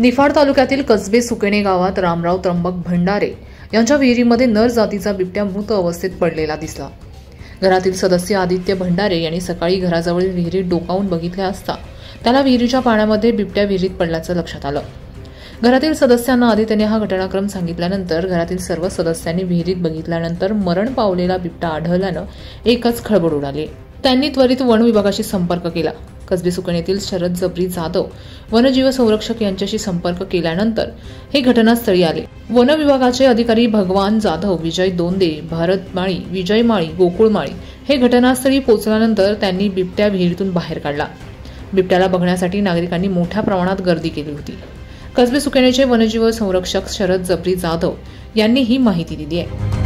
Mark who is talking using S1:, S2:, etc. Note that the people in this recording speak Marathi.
S1: निफाड तालुक्यातील कसबे सुकेणे गावात रामराव त्र्यंबक भंडारे यांच्या विहिरीमध्ये नर जातीचा बिबट्या मृत अवस्थेत पडलेला दिसला। घरातील सदस्य आदित्य भंडारे यांनी सकाळी घराजवळील विहिरीत डोकावून बघितले असता त्याला विहिरीच्या पाण्यामध्ये बिबट्या विहिरीत पडल्याचं लक्षात आलं। घरातील सदस्यांना आदित्यने हा घटनाक्रम सांगितल्यानंतर घरातील सर्व सदस्यांनी विहिरीत बघितल्यानंतर मरण पावलेला बिबटा आढळल्यानं एकच खळबळ उडाली। त्यांनी त्वरित वन विभागाशी संपर्क केला। कसबे सुकेणेतील शरद जबरी जाधव वनजीव संरक्षक यांच्याशी संपर्क केल्यानंतर हे घटनास्थळी आले। वन विभागाचे अधिकारी भगवान जाधव, विजय दोंदे, भारत माळी, विजय माळी, गोकुळ माळी हे घटनास्थळी पोहोचल्यानंतर त्यांनी बिबट्या विहिरीतून बाहेर काढला। बिबट्याला बघण्यासाठी नागरिकांनी मोठ्या प्रमाणात गर्दी केली होती। कसबे सुकेणेचे वनजीव संरक्षक शरद जबरी जाधव यांनी ही माहिती दिली आहे।